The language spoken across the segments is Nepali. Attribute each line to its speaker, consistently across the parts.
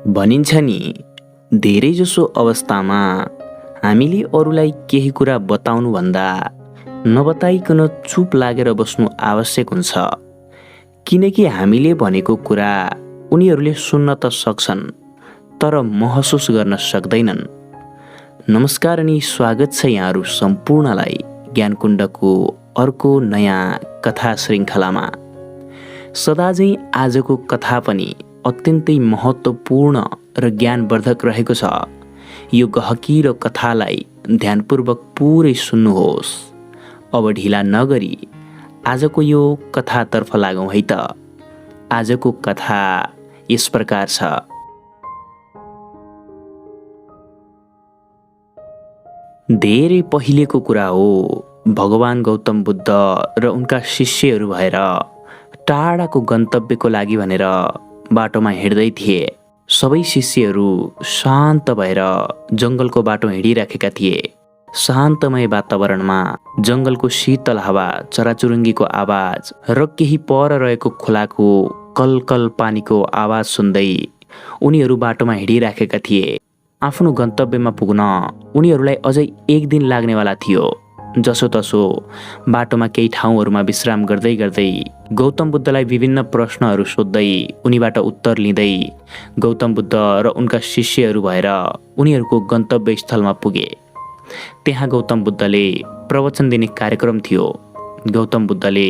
Speaker 1: भनिन्छ नि, धेरैजसो अवस्थामा हामीले अरूलाई केही कुरा बताउनुभन्दा नबताइकन चुप लागेर बस्नु आवश्यक हुन्छ। किनकि हामीले भनेको कुरा उनीहरूले सुन्न त सक्छन्, तर महसुस गर्न सक्दैनन्। नमस्कार अनि स्वागत छ यहाँहरू सम्पूर्णलाई ज्ञानकुण्डको अर्को नयाँ कथा श्रृङ्खलामा। सदाझैँ आजको कथा पनि अत्यन्तै महत्त्वपूर्ण र ज्ञानवर्धक रहेको छ। यो गहकिलो कथालाई ध्यानपूर्वक पुरै सुन्नुहोस्। अब ढिला नगरी आजको यो कथातर्फ लागौँ है त। आजको कथा यस प्रकार छ। धेरै पहिलेको कुरा हो। भगवान गौतम बुद्ध र उनका शिष्यहरू भएर टाढाको गन्तव्यको लागि भनेर बाटोमा हिँड्दै थिए। सबै शिष्यहरू शान्त भएर जङ्गलको बाटो हिँडिराखेका थिए। शान्तमय वातावरणमा जङ्गलको शीतल हावा, चराचुरुङ्गीको आवाज र केही पर रहेको खोलाको कलकल पानीको आवाज सुन्दै उनीहरू बाटोमा हिँडिराखेका थिए। आफ्नो गन्तव्यमा पुग्न उनीहरूलाई अझै एक दिन लाग्नेवाला थियो। जसोतसो बाटोमा केही ठाउँहरूमा विश्राम गर्दै गर्दै गौतम बुद्धलाई विभिन्न प्रश्नहरू सोध्दै उनीबाट उत्तर लिँदै गौतम बुद्ध र उनका शिष्यहरू भएर उनीहरूको गन्तव्य स्थलमा पुगे। त्यहाँ गौतम बुद्धले प्रवचन दिने कार्यक्रम थियो। गौतम बुद्धले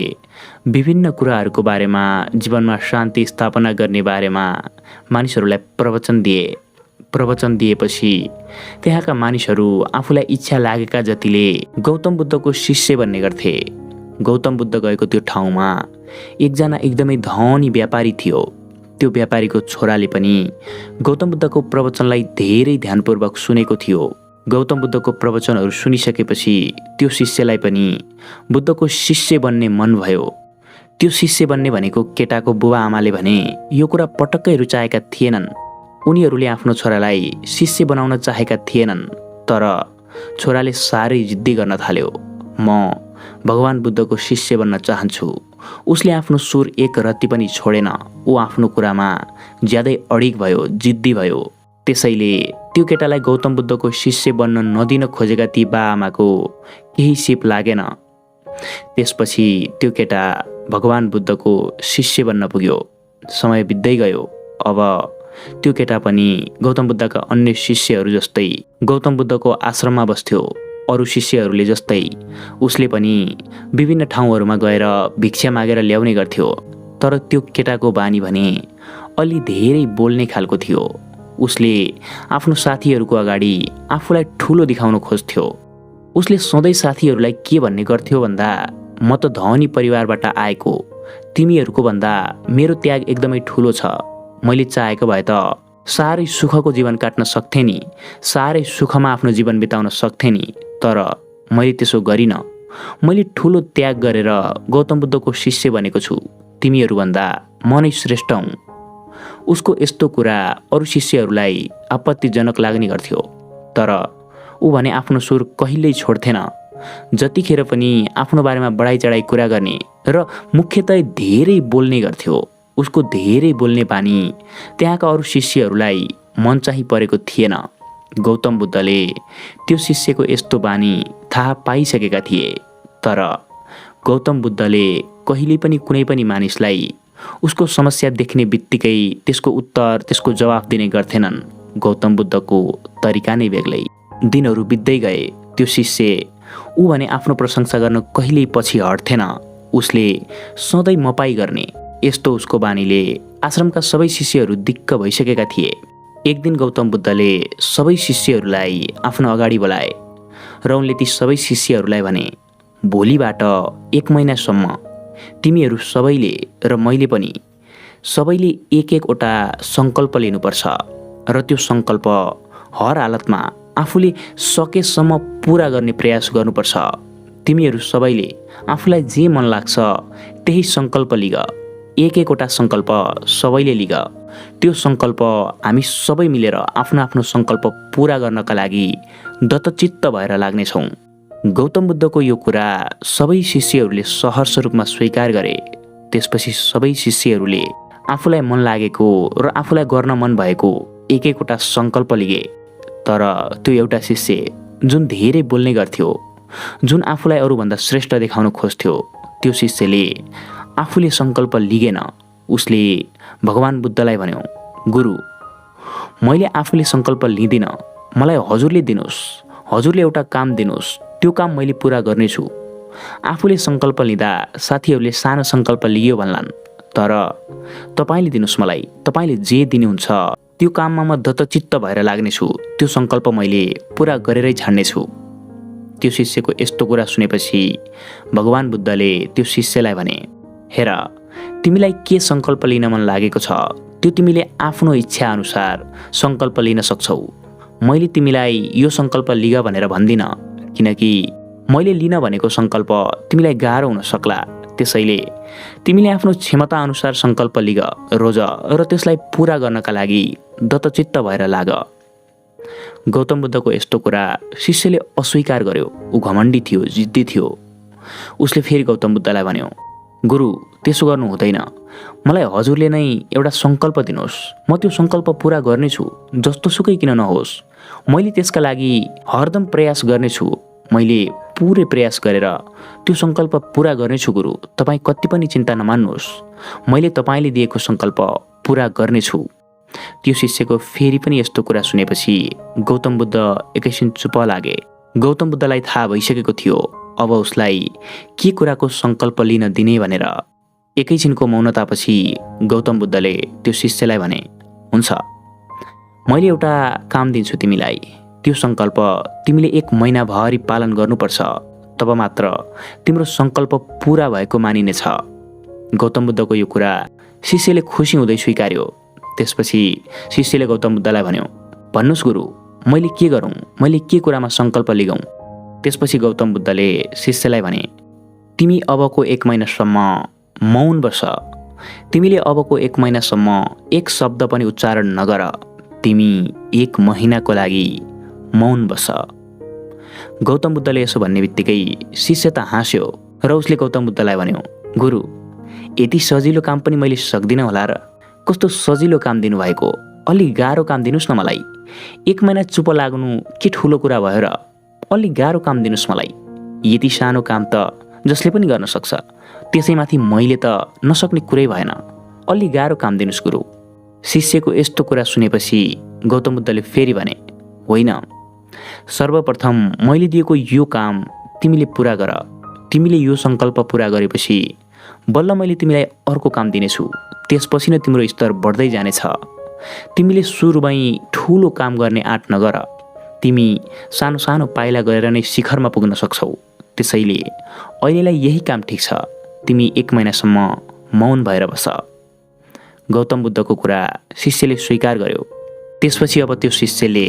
Speaker 1: विभिन्न कुराहरूको बारेमा, जीवनमा शान्ति स्थापना गर्ने बारेमा मानिसहरूलाई प्रवचन दिए। प्रवचन दिएपछि त्यहाँका मानिसहरू आफूलाई इच्छा लागेका जतिले गौतम बुद्धको शिष्य बन्ने गर्थे। गौतम बुद्ध गएको त्यो ठाउँमा एकजना एकदमै धनी व्यापारी थियो। त्यो व्यापारीको छोराले पनि गौतम बुद्धको प्रवचनलाई धेरै ध्यानपूर्वक सुनेको थियो। गौतम बुद्धको प्रवचनहरू सुनिसकेपछि त्यो शिष्यलाई पनि बुद्धको शिष्य बन्ने मन भयो। त्यो शिष्य बन्ने भनेको केटाको बुबा आमाले भने यो कुरा पटक्कै रुचाएका थिएनन्। उनीहरूले आफ्नो छोरालाई शिष्य बनाउन चाहेका थिएनन्। तर छोराले साह्रै जिद्दी गर्न थाल्यो। म भगवान बुद्धको शिष्य बन्न चाहन्छु। उसले आफ्नो सुर एक रत्ती पनि छोडेन। ऊ आफ्नो कुरामा ज्यादै अडिग भयो, जिद्दी भयो। त्यसैले त्यो केटालाई गौतम बुद्धको शिष्य बन्न नदिन खोजेका ती बाआमाको केही सिप लागेन। त्यसपछि त्यो केटा भगवान बुद्धको शिष्य बन्न पुग्यो। समय बित्दै गयो। अब त्यो केटा पनि गौतम बुद्धका अन्य शिष्यहरू जस्तै गौतम बुद्धको आश्रममा बस्थ्यो। अरू शिष्यहरूले जस्तै उसले पनि विभिन्न ठाउँहरूमा गएर भिक्षा मागेर ल्याउने गर्थ्यो। तर त्यो केटाको बानी भने अलि धेरै बोल्ने खालको थियो। उसले आफ्नो साथीहरूको अगाडि आफूलाई ठुलो देखाउन खोज्थ्यो। उसले सधैँ साथीहरूलाई के भन्ने गर्थ्यो भन्दा, म त धनी परिवारबाट आएको, तिमीहरूको भन्दा मेरो त्याग एकदमै ठुलो छ। मैले चाहेको भए त साह्रै सुखको जीवन काट्न सक्थेँ नि, साह्रै सुखमा आफ्नो जीवन बिताउन सक्थेँ नि, तर मैले त्यसो गरिनँ। मैले ठुलो त्याग गरेर गौतम बुद्धको शिष्य बनेको छु। तिमीहरूभन्दा म नै श्रेष्ठ हुँ। उसको यस्तो कुरा अरू शिष्यहरूलाई आपत्तिजनक लाग्ने गर्थ्यो। तर ऊ भने आफ्नो सुर कहिल्यै छोड्थेन। जतिखेर पनि आफ्नो बारेमा बढाइ चढाइ कुरा गर्ने र मुख्यतः धेरै बोल्ने गर्थ्यो। उसको धेरै बोल्ने बानी त्यहाँका अरू शिष्यहरूलाई मन चाहिँ परेको थिएन। गौतम बुद्धले त्यो शिष्यको यस्तो बानी थाहा पाइसकेका थिए। तर गौतम बुद्धले कहिले पनि कुनै पनि मानिसलाई उसको समस्या देख्ने बित्तिकै त्यसको उत्तर, त्यसको जवाफ दिने गर्थेनन्। गौतम बुद्धको तरिका नै बेग्लै। दिनहरू बित्दै गए। त्यो शिष्य ऊ भने आफ्नो प्रशंसा गर्न कहिल्यै पछि हट्थेन। उसले सधैँ मपाई गर्ने यस्तो उसको बानीले आश्रमका सबै शिष्यहरू दिक्क भइसकेका थिए। एक दिन गौतम बुद्धले सबै शिष्यहरूलाई आफ्नो अगाडि बोलाए र उनले ती सबै शिष्यहरूलाई भने, भोलिबाट 1 महिनासम्म तिमीहरू सबैले र मैले पनि सबैले एक एकवटा सङ्कल्प लिनुपर्छ र त्यो सङ्कल्प हर हालतमा आफूले सकेसम्म पुरा गर्ने प्रयास गर्नुपर्छ। तिमीहरू सबैले आफूलाई जे मन लाग्छ त्यही सङ्कल्प लिग। एक एकवटा सङ्कल्प सबैले लिग। त्यो सङ्कल्प हामी सबै मिलेर आफ्नो आफ्नो सङ्कल्प पुरा गर्नका लागि दत्तचित्त भएर लाग्नेछौँ। गौतम बुद्धको यो कुरा सबै शिष्यहरूले सहर्ष रूपमा स्वीकार गरे। त्यसपछि सबै शिष्यहरूले आफूलाई मन लागेको र आफूलाई गर्न मन भएको एक एकवटा सङ्कल्प लिए। तर त्यो एउटा शिष्य जुन धेरै बोल्ने गर्थ्यो, जुन आफूलाई अरूभन्दा श्रेष्ठ देखाउन खोज्थ्यो, त्यो शिष्यले आफूले सङ्कल्प लिगेन। उसले भगवान बुद्धलाई भन्यो, गुरु, मैले आफूले सङ्कल्प लिँदिनँ, मलाई हजुरले दिनुहोस्, हजुरले एउटा काम दिनुहोस्, त्यो काम मैले पुरा गर्नेछु। आफूले सङ्कल्प लिँदा साथीहरूले सानो सङ्कल्प लियो भन्लान्, तर तपाईँले दिनुहोस् मलाई, तपाईँले जे दिनुहुन्छ त्यो काममा म दत्तचित्त भएर लाग्नेछु, त्यो सङ्कल्प मैले पुरा गरेरै छाड्नेछु। त्यो शिष्यको यस्तो कुरा सुनेपछि भगवान बुद्धले त्यो शिष्यलाई भने, हेर, तिमीलाई के सङ्कल्प लिन मन लागेको छ त्यो तिमीले आफ्नो इच्छा अनुसार सङ्कल्प लिन सक्छौ। मैले तिमीलाई यो सङ्कल्प लिग भनेर भन्दिनँ, किनकि मैले लिन भनेको सङ्कल्प तिमीलाई गाह्रो हुन सक्ला। त्यसैले तिमीले आफ्नो क्षमता अनुसार सङ्कल्प लिग, रोज र त्यसलाई पुरा गर्नका लागि दत्तचित्त भएर लाग। गौतम बुद्धको यस्तो कुरा शिष्यले अस्वीकार गर्यो। ऊ घमण्डी थियो, जिद्दी थियो। उसले फेरि गौतम बुद्धलाई भन्यो, गुरु, त्यसो गर्नु हुँदैन, मलाई हजुरले नै एउटा सङ्कल्प दिनुहोस्, म त्यो सङ्कल्प पुरा गर्नेछु, जस्तो सुकै किन नहोस्। मैले त्यसका लागि हरदम प्रयास गर्नेछु, मैले पुरै प्रयास गरेर त्यो सङ्कल्प पुरा गर्नेछु गुरु, तपाईँ कति पनि चिन्ता नमान्नुहोस्, मैले तपाईँले दिएको सङ्कल्प पुरा गर्नेछु। त्यो शिष्यको फेरि पनि यस्तो कुरा सुनेपछि गौतम बुद्ध एकैछिन चुप लागे। गौतम बुद्धलाई थाहा भइसकेको थियो अब उसलाई के कुराको सङ्कल्प लिन दिने भनेर। एकैछिनको मौनतापछि गौतम बुद्धले त्यो शिष्यलाई भने, हुन्छ, मैले एउटा काम दिन्छु तिमीलाई, त्यो सङ्कल्प तिमीले 1 महिनाभरि पालन गर्नुपर्छ, तब मात्र तिम्रो सङ्कल्प पुरा भएको मानिनेछ। गौतम बुद्धको यो कुरा शिष्यले खुसी हुँदै स्वीकार्यो। त्यसपछि शिष्यले गौतम बुद्धलाई भन्यो, भन्नुहोस् गुरु, मैले के गरौँ, मैले के कुरामा सङ्कल्प लिगौँ। त्यसपछि गौतम बुद्धले शिष्यलाई भने, तिमी अबको 1 महिनासम्म मौन बस, तिमीले अबको 1 महिनासम्म एक शब्द पनि उच्चारण नगर, तिमी 1 महिनाको लागि मौन बस। गौतम बुद्धले यसो भन्ने बित्तिकै शिष्य त हाँस्यो र उसले गौतम बुद्धलाई भन्यो, गुरु, यति सजिलो काम पनि मैले सक्दिनँ होला र? कस्तो सजिलो काम दिनुभएको, अलि गाह्रो काम दिनुहोस् न मलाई। 1 महिना चुप लाग्नु के ठुलो कुरा भयो र? अलि गाह्रो काम दिनुहोस् मलाई। यति सानो काम त जसले पनि गर्न सक्छ, त्यसैमाथि मैले त नसक्ने कुरै भएन, अलि गाह्रो काम दिनुहोस् गुरु। शिष्यको यस्तो कुरा सुनेपछि गौतम बुद्धले फेरि भने, होइन, सर्वप्रथम मैले दिएको यो काम तिमीले पुरा गर, तिमीले यो सङ्कल्प पुरा गरेपछि बल्ल मैले तिमीलाई अर्को काम दिनेछु, त्यसपछि नै तिम्रो स्तर बढ्दै जानेछ। तिमीले सुरुमै ठुलो काम गर्ने आँट नगर, तिमी सानो सानो पाइला गरेर नै शिखरमा पुग्न सक्छौ। त्यसैले अहिलेलाई यही काम ठिक छ, तिमी 1 महिनासम्म मौन भएर बस। गौतम बुद्धको कुरा शिष्यले स्वीकार गर्यो। त्यसपछि अब त्यो शिष्यले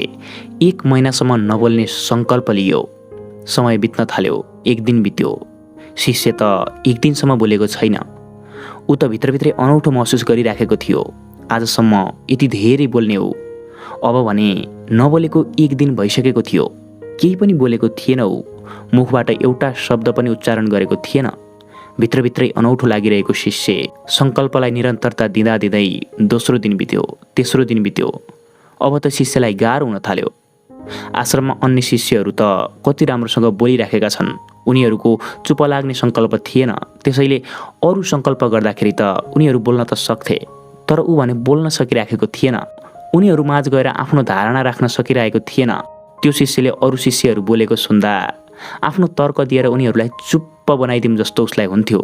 Speaker 1: 1 महिनासम्म नबोल्ने सङ्कल्प लियो। समय बित्न थाल्यो, 1 दिन बित्यो। शिष्य त 1 दिनसम्म बोलेको छैन। ऊ त भित्रभित्रै अनौठो महसुस गरिराखेको थियो, आजसम्म यति धेरै बोल्ने हो। अब भने नबोलेको 1 दिन भइसकेको थियो, केही पनि बोलेको थिएन। ऊ मुखबाट एउटा शब्द पनि उच्चारण गरेको थिएन। भित्रभित्रै अनौठो लागिरहेको शिष्य सङ्कल्पलाई निरन्तरता दिँदा दिँदै दोस्रो दिन बित्यो, तेस्रो दिन बित्यो। अब त शिष्यलाई गाह्रो हुन थाल्यो। आश्रममा अन्य शिष्यहरू त कति राम्रोसँग बोलिराखेका छन्, उनीहरूको चुप लाग्ने सङ्कल्प थिएन। त्यसैले अरू सङ्कल्प गर्दाखेरि त उनीहरू बोल्न त सक्थे, तर ऊ भने बोल्न सकिराखेको थिएन। उनीहरू माझ गएर आफ्नो धारणा राख्न सकिरहेको थिएन। त्यो शिष्यले अरू शिष्यहरू बोलेको सुन्दा आफ्नो तर्क दिएर उनीहरूलाई चुप्प बनाइदिउँ जस्तो उसलाई हुन्थ्यो।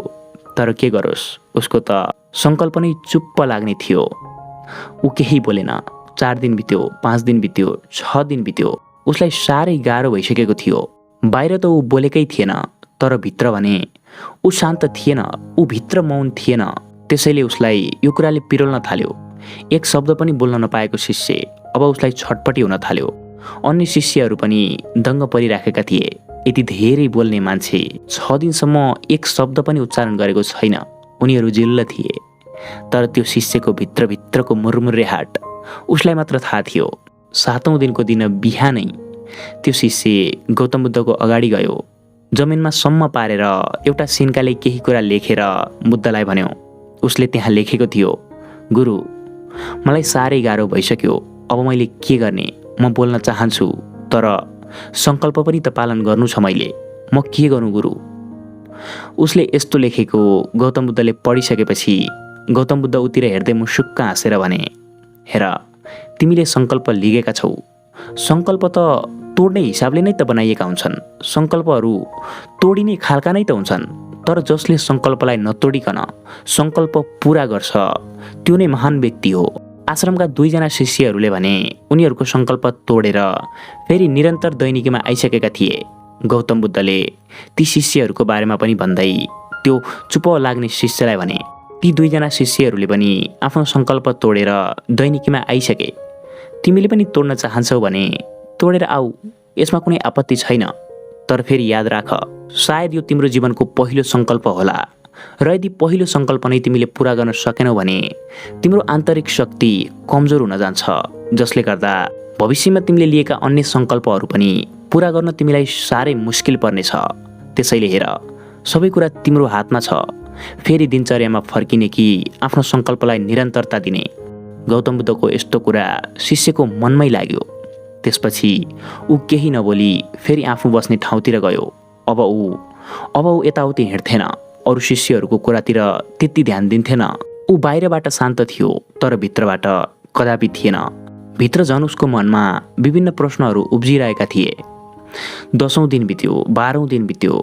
Speaker 1: तर के गरोस्, उसको त सङ्कल्प नै चुप्प लाग्ने थियो। ऊ केही बोलेन। 4 दिन बित्यो, 5 दिन बित्यो, 6 दिन बित्यो। उसलाई साह्रै गाह्रो भइसकेको थियो। बाहिर त ऊ बोलेकै थिएन, तर भित्र भने ऊ शान्त थिएन, ऊ भित्र मौन थिएन। त्यसैले उसलाई यो कुराले पिरोल्न थाल्यो। 1 शब्द पनि बोल्न नपाएको शिष्य अब उसलाई छटपटी हुन थाल्यो। अन्य शिष्यहरू पनि दङ्ग परिराखेका थिए। यति धेरै बोल्ने मान्छे 6 दिनसम्म 1 शब्द पनि उच्चारण गरेको छैन। उनीहरू जिल्ल थिए। तर त्यो शिष्यको भित्रभित्रको मुरमुरे हाट उसलाई मात्र थाहा थियो। 7औं दिनको दिन बिहानै त्यो शिष्य गौतम बुद्धको अगाडि गयो। जमिनमा सम्म पारेर एउटा सिन्काले केही कुरा लेखेर बुद्धलाई भन्यो। उसले त्यहाँ लेखेको थियो, गुरु, मलाई साह्रै गाह्रो भइसक्यो, अब मैले के गर्ने? म बोल्न चाहन्छु, तर सङ्कल्प पनि त पालन गर्नु छ मैले। म के गरौँ गुरु? उसले यस्तो लेखेको गौतम बुद्धले पढिसकेपछि गौतम बुद्ध उतिर हेर्दै मुसुक्क हाँसेर भने, हेर, तिमीले सङ्कल्प लिएका छौ। सङ्कल्प त तोड्ने हिसाबले नै त बनाइएका हुन्छन्। सङ्कल्पहरू तोडिने खालका नै त हुन्छन्। तर जसले सङ्कल्पलाई नतोडिकन सङ्कल्प पुरा गर्छ त्यो नै महान व्यक्ति हो। आश्रमका 2 जना शिष्यहरूले भने उनीहरूको सङ्कल्प तोडेर फेरि निरन्तर दैनिकीमा आइसकेका थिए। गौतम बुद्धले ती शिष्यहरूको बारेमा पनि भन्दै त्यो चुप लाग्ने शिष्यलाई भने, ती 2 जना शिष्यहरूले पनि आफ्नो सङ्कल्प तोडेर दैनिकीमा आइसके। तिमीले पनि तोड्न चाहन्छौ भने तोडेर आऊ, यसमा कुनै आपत्ति छैन। तर फेरि याद राख, सायद यो तिम्रो जीवनको पहिलो सङ्कल्प होला र यदि पहिलो सङ्कल्प नै तिमीले पुरा गर्न सकेनौ भने तिम्रो आन्तरिक शक्ति कमजोर हुन जान्छ, जसले गर्दा भविष्यमा तिमीले लिएका अन्य सङ्कल्पहरू पनि पुरा गर्न तिमीलाई साह्रै मुस्किल पर्नेछ। त्यसैले हेर, सबै कुरा तिम्रो हातमा छ। फेरि दिनचर्यामा फर्किने कि आफ्नो सङ्कल्पलाई निरन्तरता दिने। गौतम बुद्धको यस्तो कुरा शिष्यको मनमै लाग्यो। त्यसपछि ऊ केही नबोली फेरि आफू बस्ने ठाउँतिर गयो। अब ऊ यताउति हिँड्थेन, अरू शिष्यहरूको कुरातिर त्यति ध्यान दिन्थेन। ऊ बाहिरबाट शान्त थियो, तर भित्रबाट कदापि थिएन। भित्र झन् उसको मनमा विभिन्न प्रश्नहरू उब्जिरहेका थिए। 10औं दिन बित्यो, 12औं दिन बित्यो,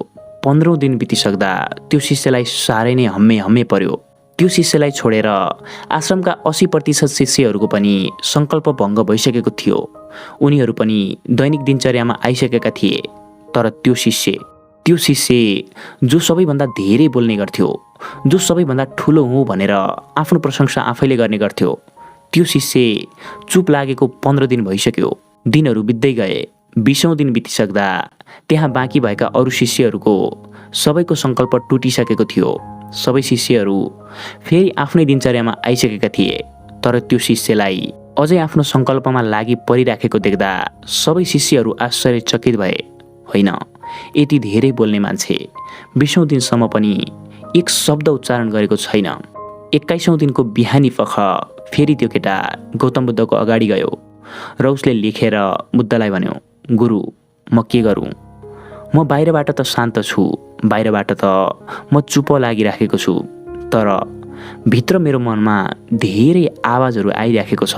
Speaker 1: 15औं दिन बितिसक्दा त्यो शिष्यलाई साह्रै नै हम्मे पर्यो। त्यो शिष्यलाई छोडेर आश्रमका 80% शिष्यहरूको पनि सङ्कल्प भङ्ग भइसकेको थियो। उनीहरू पनि दैनिक दिनचर्यामा आइसकेका थिए। तर त्यो शिष्य जो सबैभन्दा धेरै बोल्ने गर्थ्यो, जो सबैभन्दा ठुलो हुँ भनेर आफ्नो प्रशंसा आफैले गर्ने गर्थ्यो, त्यो शिष्य चुप लागेको 15 दिन भइसक्यो। दिनहरू बित्दै गए। 20औं दिन बितिसक्दा त्यहाँ बाँकी भएका अरू शिष्यहरूको सबैको सङ्कल्प टुटिसकेको थियो। सबै शिष्यहरू फेरि आफ्नै दिनचर्यामा आइसकेका थिए। तर त्यो शिष्यलाई अझै आफ्नो सङ्कल्पमा लागि परिराखेको देख्दा सबै शिष्यहरू आश्चर्यचकित भए। होइन, यति धेरै बोल्ने मान्छे 20औं दिनसम्म पनि एक शब्द उच्चारण गरेको छैन। 21औं दिनको बिहानी पख फेरि त्यो केटा गौतम बुद्धको अगाडि गयो र उसले लेखेर बुद्धलाई भन्यो, गुरु, म के गरौँ? म बाहिरबाट त शान्त छु, बाहिरबाट त म चुप लागिराखेको छु, तर भित्र मेरो मनमा धेरै आवाजहरू आइराखेको छ।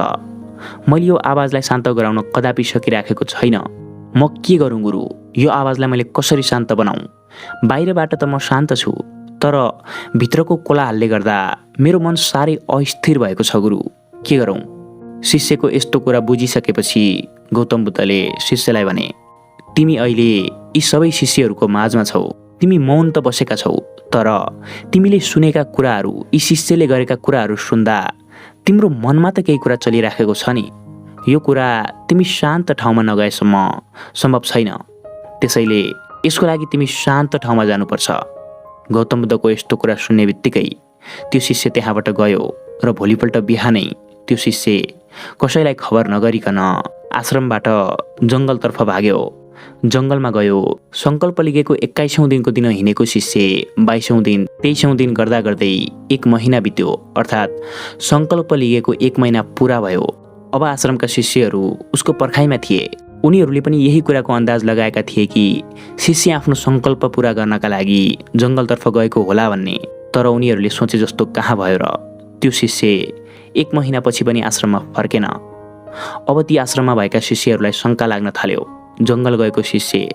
Speaker 1: मैले यो आवाजलाई शान्त गराउन कदापि सकिराखेको छैन। म के गरौँ गुरु? यो आवाजलाई मैले कसरी शान्त बनाऊँ? बाहिरबाट त म शान्त छु, तर भित्रको कोलाहलले गर्दा मेरो मन साह्रै अस्थिर भएको छ गुरु, के गरौँ? शिष्यको यस्तो कुरा बुझिसकेपछि गौतम बुद्धले शिष्यलाई भने, तिमी अहिले यी सबै शिष्यहरूको माझमा छौ। तिमी मौन त बसेका छौ, तर तिमीले सुनेका कुराहरू, यी शिष्यले गरेका कुराहरू सुन्दा तिम्रो मनमा त केही कुरा चलिराखेको छ नि। यो कुरा तिमी शान्त ठाउँमा नगएसम्म सम्भव छैन। त्यसैले यसको लागि तिमी शान्त ठाउँमा जानुपर्छ। गौतम बुद्धको यस्तो कुरा सुन्ने बित्तिकै त्यो शिष्य त्यहाँबाट गयो र भोलिपल्ट बिहानै त्यो शिष्य कसैलाई खबर नगरिकन आश्रमबाट जङ्गलतर्फ भाग्यो। जङ्गलमा गयो। सङ्कल्प लिएको 21औं दिनको दिन हिँडेको शिष्य 22औं दिन, 23औं दिन गर्दा गर्दै 1 महिना बित्यो। अर्थात् सङ्कल्प लिएको 1 महिना पुरा भयो। अब आश्रमका शिष्यहरू उसको पर्खाइमा थिए। उनीहरूले पनि यही कुराको अन्दाज लगाएका थिए कि शिष्य आफ्नो सङ्कल्प पुरा गर्नका लागि जङ्गलतर्फ गएको होला भन्ने। तर उनीहरूले सोचे जस्तो कहाँ भयो र? त्यो शिष्य 1 महिनापछि पनि आश्रममा फर्केन। अब ती आश्रममा भएका शिष्यहरूलाई शङ्का लाग्न थाल्यो। जङ्गल गएको शिष्य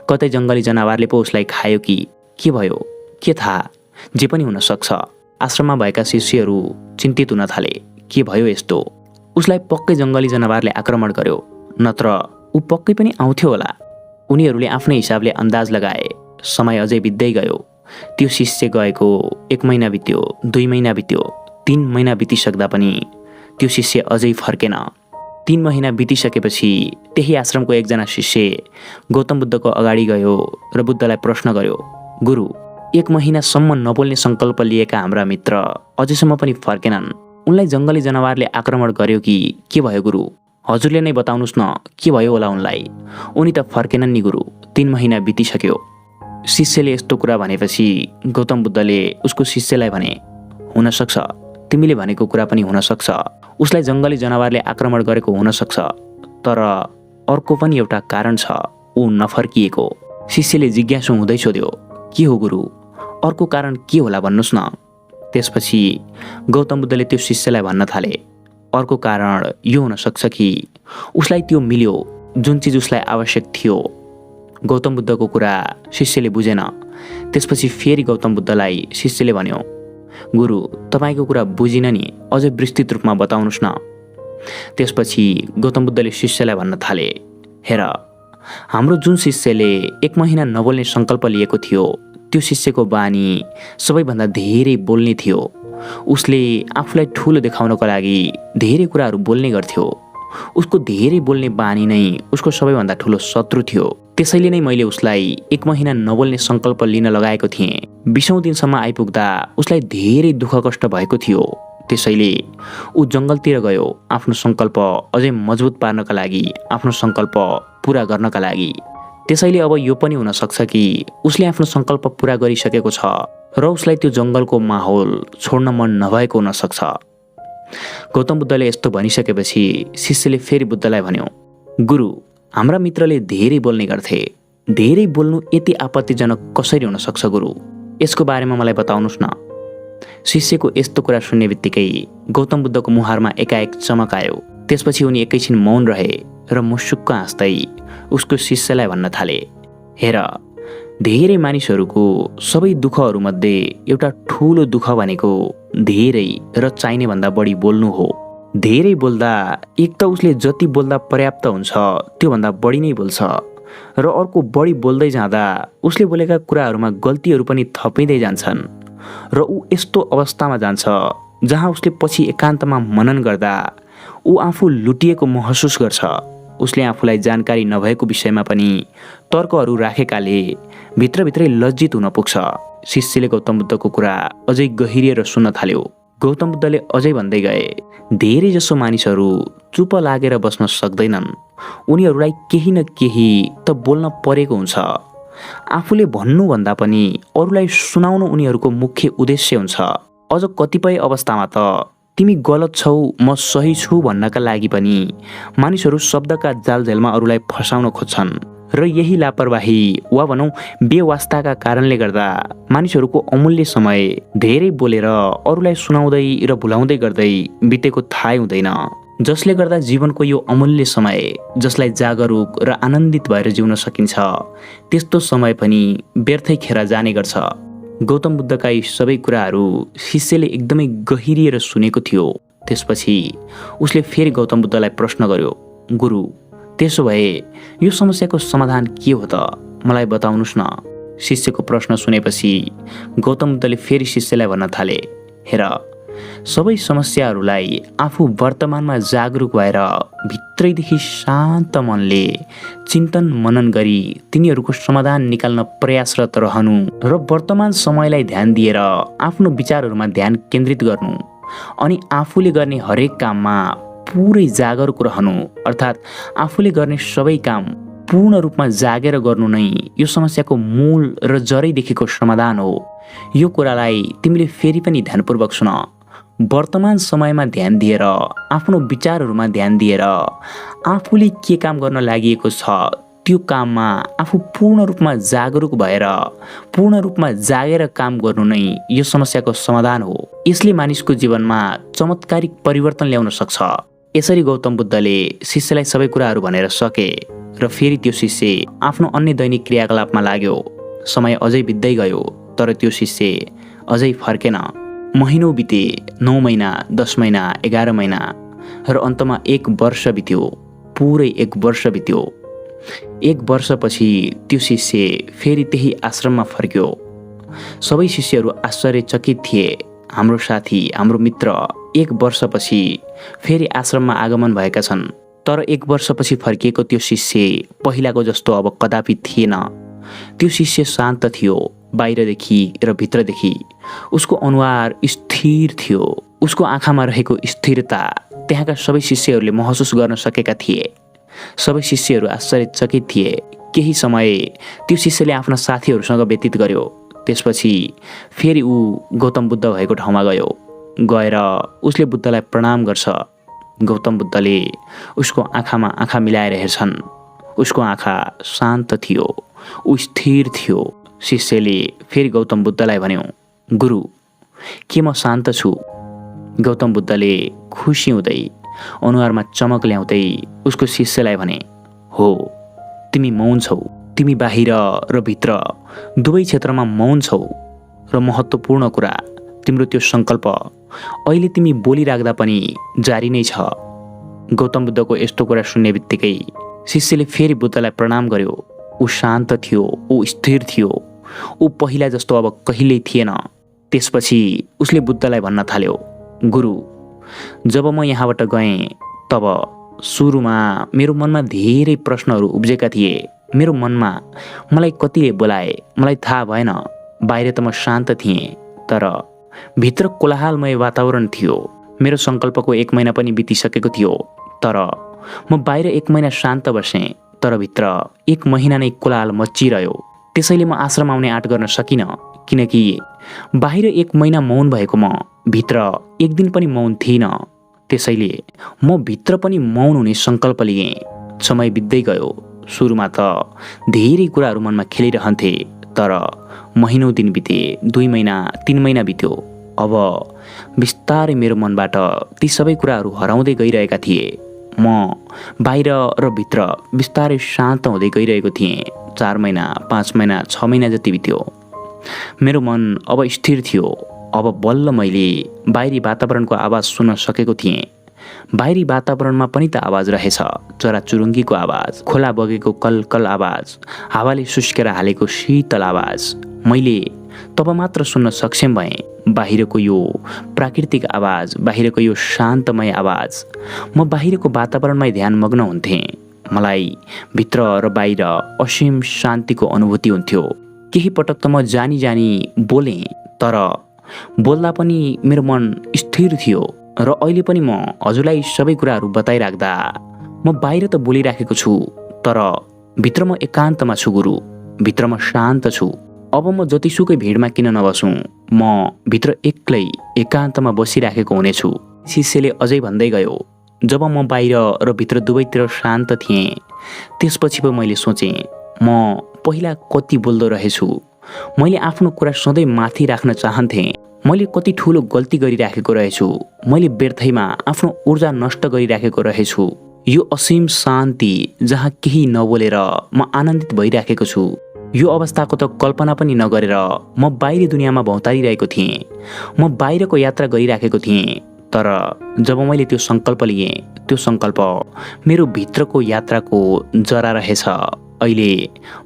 Speaker 1: कतै जङ्गली जनावरले पो उसलाई खायो कि के भयो, के थाहा? जे पनि हुन सक्छ। आश्रममा भएका शिष्यहरू चिन्तित हुन थाले। के भयो यस्तो? उसलाई पक्कै जङ्गली जनावरले आक्रमण गर्यो, नत्र ऊ पक्कै पनि आउँथ्यो होला। उनीहरूले आफ्नै हिसाबले अन्दाज लगाए। समय अझै बित्दै गयो। त्यो शिष्य गएको 1 महिना बित्यो, 2 महिना बित्यो, 3 महिना बितिसक्दा पनि त्यो शिष्य अझै फर्केन। 3 महिना बितिसकेपछि त्यही आश्रमको एकजना शिष्य गौतम बुद्धको अगाडि गयो र बुद्धलाई प्रश्न गर्यो, गुरु, 1 महिनासम्म नबोल्ने सङ्कल्प लिएका हाम्रा मित्र अझैसम्म पनि फर्केनन्। उनलाई जङ्गली जनावरले आक्रमण गर्यो कि के भयो गुरु? हजुरले नै बताउनुहोस् न, के भयो होला उनलाई? उनी त फर्केनन् नि गुरु, 3 महिना बितिसक्यो। शिष्यले यस्तो कुरा भनेपछि गौतम बुद्धले उसको शिष्यलाई भने, हुनसक्छ, तिमीले भनेको कुरा पनि हुनसक्छ। उसलाई जङ्गली जनावरले आक्रमण गरेको हुन सक्छ, तर अर्को पनि एउटा कारण छ, ऊ नफर्किएको। शिष्यले जिज्ञासु हुँदै सोध्यो, के हो गुरु, अर्को कारण के होला भन्नुहोस् न। त्यसपछि गौतम बुद्धले त्यो शिष्यलाई भन्न थाले, अर्को कारण यो हुन सक्छ कि उसलाई त्यो मिल्यो जुन चिज उसलाई आवश्यक थियो। गौतम बुद्धको कुरा शिष्यले बुझेन। त्यसपछि फेरि गौतम बुद्धलाई शिष्यले भन्यो, गुरु तपाईँको कुरा बुझिन नि, अझै विस्तृत रूपमा बताउनुहोस् न। त्यसपछि गौतम बुद्धले शिष्यलाई भन्न थाले, हेर, हाम्रो जुन शिष्यले 1 महिना नबोल्ने सङ्कल्प लिएको थियो, त्यो शिष्यको बानी सबैभन्दा धेरै बोल्ने थियो। उसले आफूलाई ठुलो देखाउनको लागि धेरै कुराहरू बोल्ने गर्थ्यो। उसको धेरै बोल्ने बानी नै उसको सबैभन्दा ठुलो शत्रु थियो। त्यसैले नै मैले उसलाई 1 महिना नबोल्ने सङ्कल्प लिन लगाएको थिएँ। 20औं दिनसम्म आइपुग्दा उसलाई धेरै दुःख कष्ट भएको थियो। त्यसैले ऊ जङ्गलतिर गयो आफ्नो सङ्कल्प अझै मजबुत पार्नका लागि, आफ्नो सङ्कल्प पुरा गर्नका लागि। त्यसैले अब यो पनि हुन सक्छ कि उसले आफ्नो सङ्कल्प पुरा गरिसकेको छ र उसलाई त्यो जङ्गलको माहौल छोड्न मन नभएको हुन सक्छ। गौतम बुद्धले यस्तो भनिसकेपछि शिष्यले फेरि बुद्धलाई भन्यो, गुरु, हाम्रा मित्रले धेरै बोल्ने गर्थे। धेरै बोल्नु यति आपत्तिजनक कसरी हुन सक्छ गुरु? यसको बारेमा मलाई बताउनुहोस् न। शिष्यको यस्तो कुरा सुन्ने बित्तिकै गौतम बुद्धको मुहारमा एकाएक चमक आयो। त्यसपछि उनी एकैछिन मौन रहे र मुसुक्क हाँस्दै उसको शिष्यलाई भन्न थाले, हेर, धेरै मानिसहरूको सबै दुःखहरूमध्ये एउटा ठुलो दुःख भनेको धेरै र चाहिने भन्दा बढी बोल्नु हो। धेरै बोल्दा एक त उसले जति बोल्दा पर्याप्त हुन्छ त्योभन्दा बढी नै बोल्छ, र अर्को बढी बोल्दै जाँदा उसले बोलेका कुराहरूमा गल्तीहरू पनि थपिँदै जान्छन्, र ऊ यस्तो अवस्थामा जान्छ जहाँ उसले पछि एकान्तमा मनन गर्दा ऊ आफू लुटिएको महसुस गर्छ। उसले आफूलाई जानकारी नभएको विषयमा पनि तर्कहरू राखेकाले भित्रभित्रै लज्जित हुन पुग्छ। शिष्यले गौतम बुद्धको कुरा अझै गहिरिएर सुन्न थाल्यो। गौतम बुद्धले अझै भन्दै गए, धेरै जसो मानिसहरू चुप लागेर बस्न सक्दैनन्। उनीहरूलाई केही न केही त बोल्न परेको हुन्छ। आफूले भन्नुभन्दा पनि अरूलाई सुनाउनु उनीहरूको मुख्य उद्देश्य हुन्छ। अझ कतिपय अवस्थामा त तिमी गलत छौ, म सही छु भन्नका लागि पनि मानिसहरू शब्दका जालझेलमा अरूलाई फसाउन खोज्छन्, र यही लापरवाही वा भनौँ बेवास्ताका कारणले गर्दा मानिसहरूको अमूल्य समय धेरै बोलेर अरूलाई सुनाउँदै र भुलाउँदै गर्दै बितेको थाहै हुँदैन, जसले गर्दा जीवनको यो अमूल्य समय जसलाई जागरुक र आनन्दित भएर जिउन सकिन्छ, त्यस्तो समय पनि व्यर्थै खेर जाने गर्छ। गौतम बुद्धका यी सबै कुराहरू शिष्यले एकदमै गहिरिएर सुनेको थियो। त्यसपछि उसले फेरि गौतम बुद्धलाई प्रश्न गर्यो, गुरु, त्यसो भए यो समस्याको समाधान के हो त? मलाई बताउनुहोस् न। शिष्यको प्रश्न सुनेपछि गौतम बुद्धले फेरि शिष्यलाई भन्न थाले, हेर, सबै समस्याहरूलाई आफू वर्तमानमा जागरुक भएर भित्रैदेखि शान्त मनले चिन्तन मनन गरी तिनीहरूको समाधान निकाल्न प्रयासरत रहनु र वर्तमान समयलाई ध्यान दिएर आफ्नो विचारहरूमा ध्यान केन्द्रित गर्नु, अनि आफूले गर्ने हरेक काममा पुरै जागरुक रहनु, अर्थात् आफूले गर्ने सबै काम पूर्ण रूपमा जागेर गर्नु नै यो समस्याको मूल र जरैदेखिको समाधान हो। यो कुरालाई तिमीले फेरि पनि ध्यानपूर्वक सुन। वर्तमान समयमा ध्यान दिएर, आफ्नो विचारहरूमा ध्यान दिएर आफूले के काम गर्न लागि छ त्यो काममा आफू पूर्ण रूपमा जागरुक भएर पूर्ण रूपमा जागेर काम गर्नु नै यो समस्याको समाधान हो। यसले मानिसको जीवनमा चमत्कारिक परिवर्तन ल्याउन सक्छ। यसरी गौतम बुद्धले शिष्यलाई सबै कुराहरू भनेर सके र फेरि त्यो शिष्य आफ्नो अन्य दैनिक क्रियाकलापमा लाग्यो। समय अझै बित्दै गयो, तर त्यो शिष्य अझै फर्केन। महिनौँ बिते, 9 महिना, 10 महिना, 11 महिना, र अन्तमा 1 वर्ष बित्यो। पुरै 1 वर्ष बित्यो। 1 वर्षपछि त्यो शिष्य फेरि त्यही आश्रममा फर्क्यो। सबै शिष्यहरू आश्चर्यचकित थिए। हाम्रो साथी, हाम्रो मित्र 1 वर्षपछि फेरि आश्रममा आगमन भएका छन्, तर 1 वर्षपछि फर्किएको त्यो शिष्य पहिलाको जस्तो अब कदापि थिएन। त्यो शिष्य शान्त थियो, बाहिरदेखि र भित्रदेखि। उसको अनुहार स्थिर थियो। उसको आँखामा रहेको स्थिरता त्यहाँका सबै शिष्यहरूले महसुस गर्न सकेका थिए। सबै शिष्यहरू आश्चर्यचकित थिए। केही समय त्यो शिष्यले आफ्ना साथीहरूसँग व्यतीत गर्यो। त्यसपछि फेरि ऊ गौतम बुद्ध भएको ठाउँमा गयो। गएर उसले बुद्धलाई प्रणाम गर्छ। गौतम बुद्धले उसको आँखामा आँखा मिलाएर हेर्छन्। उसको आँखा शान्त थियो, ऊ स्थिर थियो। शिष्यले फेरि गौतम बुद्धलाई भन्यो, गुरु, के म शान्त छु? गौतम बुद्धले खुसी हुँदै अनुहारमा चमक ल्याउँदै उसको शिष्यलाई भने, हो, तिमी मौन छौ। तिमी बाहिर र भित्र दुवै क्षेत्रमा मौन छौ। र महत्त्वपूर्ण कुरा, तिम्रो त्यो सङ्कल्प अहिले तिमी बोलिराख्दा पनि जारी नै छ। गौतम बुद्धको यस्तो कुरा सुन्ने बित्तिकै शिष्यले फेरि बुद्धलाई प्रणाम गर्यो। ऊ शान्त थियो, ऊ स्थिर थियो, ऊ पहिला जस्तो अब कहिल्यै थिएन। त्यसपछि उसले बुद्धलाई भन्न थाल्यो, गुरु, जब म यहाँबाट गएँ तब सुरुमा मेरो मनमा धेरै प्रश्नहरू उब्जेका थिए। मेरो मनमा मलाई कतिले बोलाए मलाई थाहा भएन। बाहिर त म शान्त थिएँ, तर भित्र कोलाहलमय वातावरण थियो। मेरो सङ्कल्पको 1 महिना पनि बितिसकेको थियो, तर म बाहिर 1 महिना शान्त बसेँ, तर भित्र 1 महिना नै कोलाहल मच्चिरह्यो। त्यसैले म आश्रम आउने आँट गर्न सकिनँ, किनकि बाहिर 1 महिना मौन भएको म भित्र 1 दिन पनि मौन थिइनँ। त्यसैले म भित्र पनि मौन हुने सङ्कल्प लिएँ। समय बित्दै गयो। सुरुमा त धेरै कुराहरू मनमा खेलिरहन्थे, तर महिनौँ दिन बिते, 2 महिना 3 महिना बित्यो। अब बिस्तारै मेरो मनबाट ती सबै कुराहरू हराउँदै गइरहेका थिए। म बाहिर र भित्र बिस्तारै शान्त हुँदै गइरहेको थिएँ। 4 महिना 5 महिना 6 महिना जति बित्यो। मेरो मन अब स्थिर थियो। अब बल्ल मैले बाहिरी वातावरणको आवाज सुन्न सकेको थिएँ। बाहिरी वातावरणमा पनि त आवाज रहेछ। चराचुरुङ्गीको आवाज, खोला बगेको कलकल आवाज, हावाले सुस्केर हालेको शीतल आवाज। मैले तब मात्र सुन्न सक्षम भएँ बाहिरको यो प्राकृतिक आवाज, बाहिरको यो शान्तमय आवाज। म बाहिरको वातावरणमै ध्यानमग्न हुन्थेँ। मलाई भित्र र बाहिर असीम शान्तिको अनुभूति हुन्थ्यो। केही पटक त म जानी जानी बोलेँ, तर बोल्दा पनि मेरो मन स्थिर थियो। र अहिले पनि म हजुरलाई सबै कुराहरू बताइराख्दा म बाहिर त बोलिराखेको छु, तर भित्र म एकान्तमा छु गुरु। भित्र म शान्त छु। अब म जतिसुकै भिडमा किन नबसौँ, म भित्र एक्लै एकान्तमा बसिराखेको हुनेछु। शिष्यले अझै भन्दै गयो, जब म बाहिर र भित्र दुवैतिर शान्त थिएँ, त्यसपछि पो मैले सोचेँ, म पहिला कति बोल्दो रहेछु। मैले आफ्नो कुरा सधैँ माथि राख्न चाहन्थेँ। मैले कति ठुलो गल्ती गरिराखेको रहेछु। मैले व्यर्थैमा आफ्नो ऊर्जा नष्ट गरिराखेको रहेछु। यो असीम शान्ति जहाँ केही नबोलेर म आनन्दित भइराखेको छु, यो अवस्थाको त कल्पना पनि नगरेर म बाहिरी दुनियाँमा भौँतारिरहेको थिएँ। म बाहिरको यात्रा गरिराखेको थिएँ, तर जब मैले त्यो सङ्कल्प लिएँ, त्यो सङ्कल्प मेरो भित्रको यात्राको जरा रहेछ। अहिले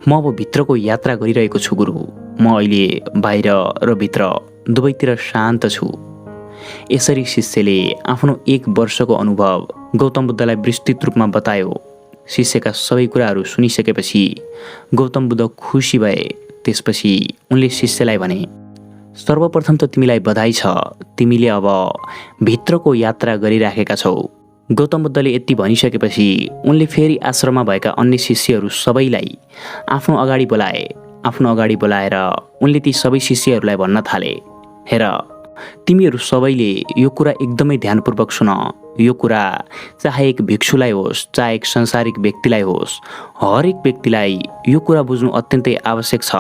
Speaker 1: म अब भित्रको यात्रा गरिरहेको छु गुरु। म अहिले बाहिर र भित्र दुवैतिर शान्त छु। यसरी शिष्यले आफ्नो 1 वर्षको अनुभव गौतम बुद्धलाई विस्तृत रूपमा बतायो। शिष्यका सबै कुराहरू सुनिसकेपछि गौतम बुद्ध खुसी भए। त्यसपछि उनले शिष्यलाई भने, सर्वप्रथम त तिमीलाई बधाई छ, तिमीले अब भित्रको यात्रा गरिराखेका छौ। गौतम बुद्धले यति भनिसकेपछि उनले फेरि आश्रममा भएका अन्य शिष्यहरू सबैलाई आफ्नो अगाडि बोलाए। आफ्नो अगाडि बोलाएर उनले ती सबै शिष्यहरूलाई भन्न थाले, हेर, तिमीहरू सबैले यो कुरा एकदमै ध्यानपूर्वक सुन। यो कुरा चाहे एक भिक्षुलाई होस्, चाहे एक संसारिक व्यक्तिलाई होस्, हरेक व्यक्तिलाई यो कुरा बुझ्नु अत्यन्तै आवश्यक छ।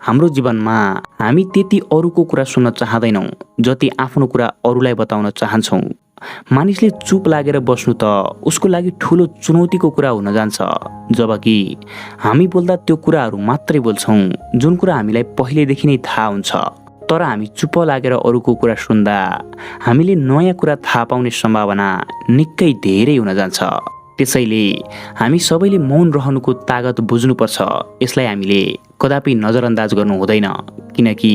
Speaker 1: हाम्रो जीवनमा हामी त्यति अरूको कुरा सुन्न चाहदैनौँ जति आफ्नो कुरा अरूलाई बताउन चाहन्छौँ। मानिसले चुप लागेर बस्नु त उसको लागि ठुलो चुनौतीको कुरा हुन जान्छ, जबकि हामी बोल्दा त्यो कुराहरू मात्रै बोल्छौँ जुन कुरा हामीलाई पहिलेदेखि नै थाहा हुन्छ। तर हामी चुप लागेर अरूको कुरा सुन्दा हामीले नयाँ कुरा थाहा पाउने सम्भावना निकै धेरै हुन जान्छ। त्यसैले हामी सबैले मौन रहनुको तागत बुझ्नुपर्छ। यसलाई हामीले कदापि नजरअन्दाज गर्नु हुँदैन, किनकि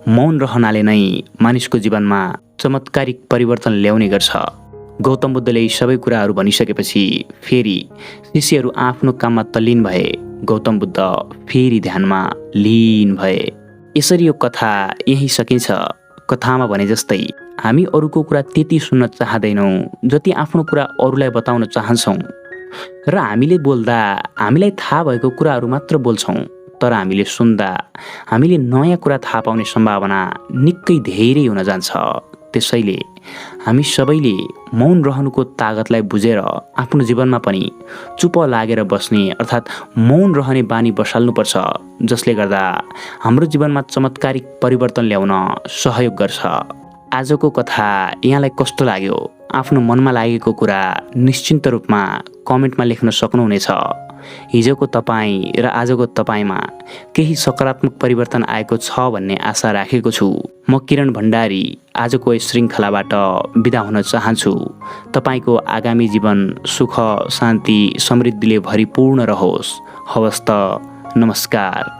Speaker 1: मौन रहनाले नै मानिसको जीवनमा चमत्कारिक परिवर्तन ल्याउने गर्छ। गौतम बुद्धले यी सबै कुराहरू भनिसकेपछि फेरि शिष्यहरू आफ्नो काममा तल्लीन भए। गौतम बुद्ध फेरि ध्यानमा लीन भए। यसरी यो कथा यही सकिन्छ। कथामा भने जस्तै हामी अरूको कुरा त्यति सुन्न चाहदैनौँ जति आफ्नो कुरा अरूलाई बताउन चाहन्छौँ, र हामीले बोल्दा हामीलाई थाहा भएको कुराहरू मात्र बोल्छौँ। तर हामीले सुन्दा हामीले नयाँ कुरा थाहा पाउने सम्भावना निकै धेरै हुन जान्छ। त्यसैले हामी सबैले मौन रहनुको तागतलाई बुझेर आफ्नो जीवनमा पनि चुप लागेर बस्ने अर्थात् मौन रहने बानी बसाल्नुपर्छ, जसले गर्दा हाम्रो जीवनमा चमत्कारिक परिवर्तन ल्याउन सहयोग गर्छ। आजको कथा यहाँलाई कस्तो लाग्यो? आफ्नो मनमा लागेको कुरा निश्चिन्त रूपमा कमेन्टमा लेख्न सक्नुहुनेछ। हिजोको तपाईँ र आजको तपाईँमा केही सकारात्मक परिवर्तन आएको छ भन्ने आशा राखेको छु। म किरण भण्डारी आजको यस श्रृङ्खलाबाट बिदा हुन चाहन्छु। तपाईँको आगामी जीवन सुख, शान्ति, समृद्धिले भरिपूर्ण रहोस्। हवस् त, नमस्कार।